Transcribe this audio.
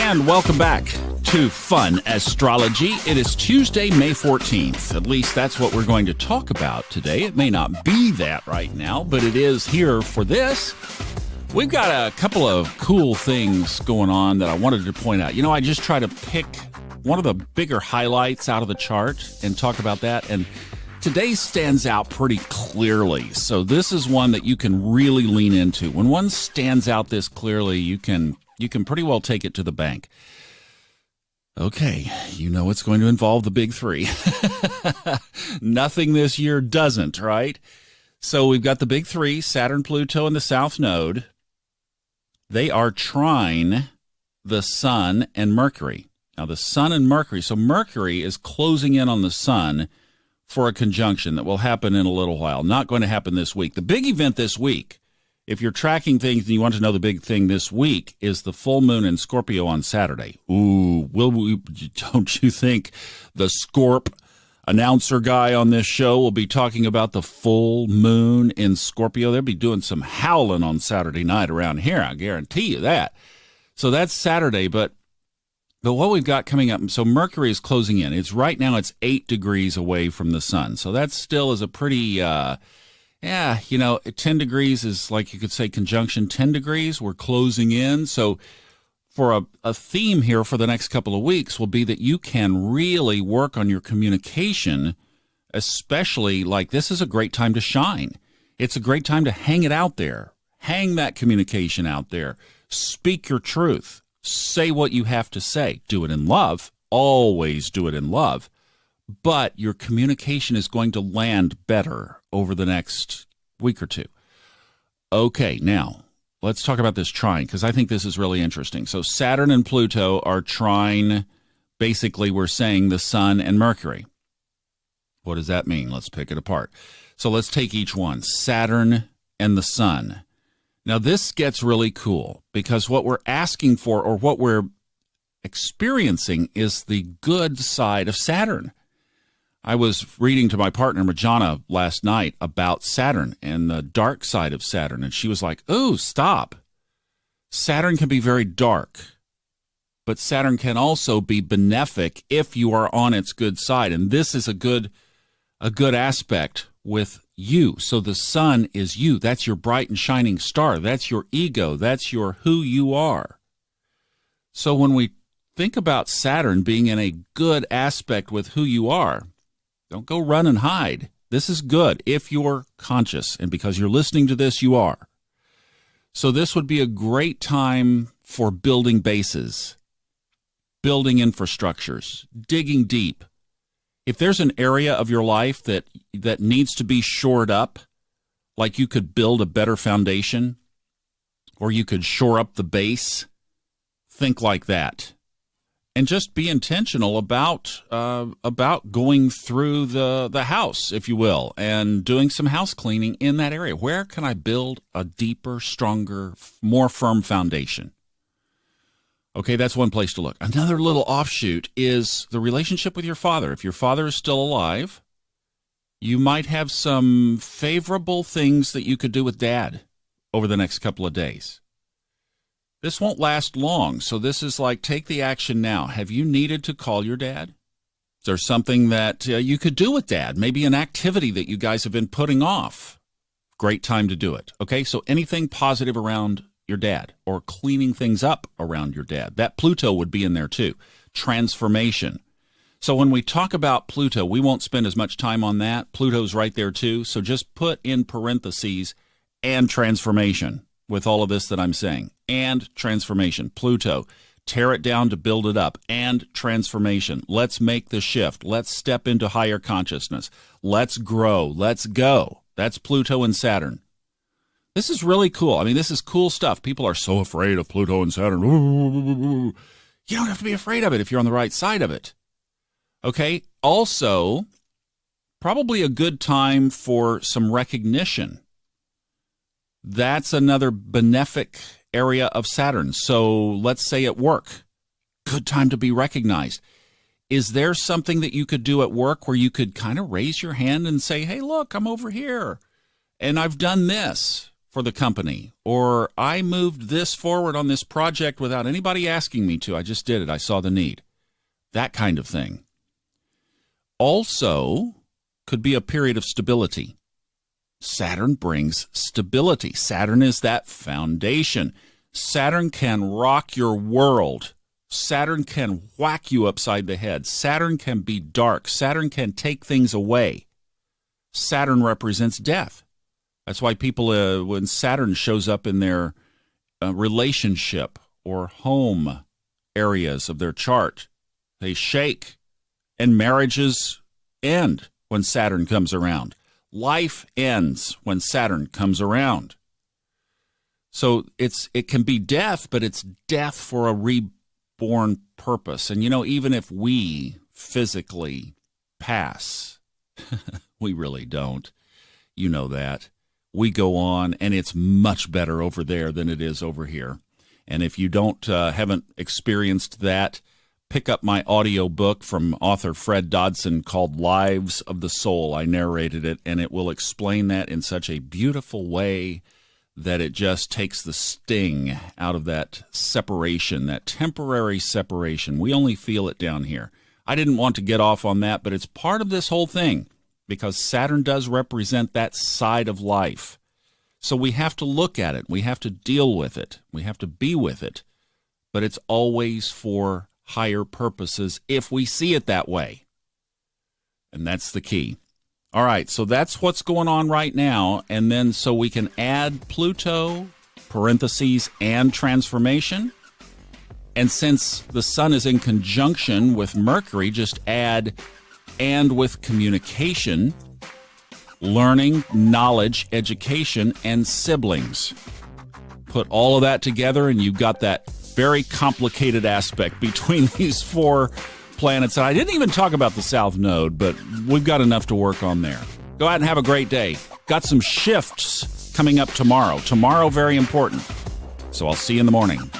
And welcome back to Fun Astrology. It is Tuesday, May 14th. At least that's what we're going to talk about today. It may not be that right now, but it is here for this. We've got a couple of cool things going on that I wanted to point out. You know, I just try to pick one of the bigger highlights out of the chart and talk about that. And today stands out pretty clearly. So this is one that you can really lean into. When one stands out this clearly, you can pretty well take it to the bank. Okay, you know it's going to involve the big three. Nothing this year doesn't, right? So we've got the big three, Saturn, Pluto, and the South Node. They are trine the Sun and Mercury. Now, the Sun and Mercury, so Mercury is closing in on the Sun for a conjunction that will happen in a little while. Not going to happen this week. The big event this week, if you're tracking things and you want to know the big thing this week, is the full moon in Scorpio on Saturday. Ooh, don't you think the Scorp announcer guy on this show will be talking about the full moon in Scorpio? They'll be doing some howling on Saturday night around here, I guarantee you that. So that's Saturday, but what we've got coming up, so Mercury is closing in. Right now it's 8 degrees away from the sun. So that still is a pretty, 10 degrees is like you could say conjunction 10 degrees. We're closing in. So for a theme here for the next couple of weeks will be that you can really work on your communication, especially like this is a great time to shine. It's a great time to hang it out there. Hang that communication out there. Speak your truth. Say what you have to say. Do it in love. Always do it in love. But your communication is going to land better over the next week or two. Okay, now, let's talk about this trine, because I think this is really interesting. So Saturn and Pluto are trine. Basically, we're saying the Sun and Mercury. What does that mean? Let's pick it apart. So let's take each one. Saturn and the Sun. Now, this gets really cool because what we're asking for or what we're experiencing is the good side of Saturn. I was reading to my partner, Majana, last night about Saturn and the dark side of Saturn, and she was like, "Oh, stop. Saturn can be very dark, but Saturn can also be benefic if you are on its good side, and this is a good aspect with you. So the sun is you. That's your bright and shining star. That's your ego. That's your who you are. So when we think about Saturn being in a good aspect with who you are, don't go run and hide. This is good if you're conscious, and because you're listening to this, you are. So this would be a great time for building bases, building infrastructures, digging deep. If there's an area of your life that needs to be shored up, like you could build a better foundation, or you could shore up the base, think like that. And just be intentional about going through the house, if you will, and doing some house cleaning in that area. Where can I build a deeper, stronger, more firm foundation? Okay, that's one place to look. Another little offshoot is the relationship with your father. If your father is still alive, you might have some favorable things that you could do with Dad over the next couple of days. This won't last long, so this is like take the action now. Have you needed to call your dad? Is there something that you could do with Dad? Maybe an activity that you guys have been putting off. Great time to do it. Okay, so anything positive around your dad or cleaning things up around your dad. That Pluto would be in there too. Transformation. So when we talk about Pluto, we won't spend as much time on that. Pluto's right there too. So just put in parentheses and transformation with all of this that I'm saying. And transformation. Pluto. Tear it down to build it up. And transformation. Let's make the shift. Let's step into higher consciousness. Let's grow. Let's go. That's Pluto and Saturn. This is really cool. I mean, this is cool stuff. People are so afraid of Pluto and Saturn. You don't have to be afraid of it if you're on the right side of it. Okay? Also, probably a good time for some recognition. That's another benefic area of Saturn. So let's say at work, good time to be recognized. Is there something that you could do at work where you could kind of raise your hand and say, hey, look, I'm over here, and I've done this for the company, or I moved this forward on this project without anybody asking me to. I just did it. I saw the need. That kind of thing. Also, could be a period of stability. Saturn brings stability. Saturn is that foundation. Saturn can rock your world. Saturn can whack you upside the head. Saturn can be dark. Saturn can take things away. Saturn represents death. That's why people, when Saturn shows up in their relationship or home areas of their chart, they shake, and marriages end when Saturn comes around. Life ends when Saturn comes around. So it can be death, but it's death for a reborn purpose. And, even if we physically pass, we really don't. You know that. We go on, and it's much better over there than it is over here. And if you haven't experienced that, pick up my audio book from author Fred Dodson called Lives of the Soul. I narrated it, and it will explain that in such a beautiful way that it just takes the sting out of that separation, that temporary separation. We only feel it down here. I didn't want to get off on that, but it's part of this whole thing because Saturn does represent that side of life. So we have to look at it. We have to deal with it. We have to be with it. But it's always for higher purposes if we see it that way. And that's the key. All right, so that's what's going on right now. And then so we can add Pluto, parentheses, and transformation. And since the sun is in conjunction with Mercury, just add and with communication, learning, knowledge, education, and siblings. Put all of that together and you've got that very complicated aspect between these four planets. And I didn't even talk about the South Node, but we've got enough to work on there. Go out and have a great day. Got some shifts coming up tomorrow. Tomorrow, very important. So I'll see you in the morning.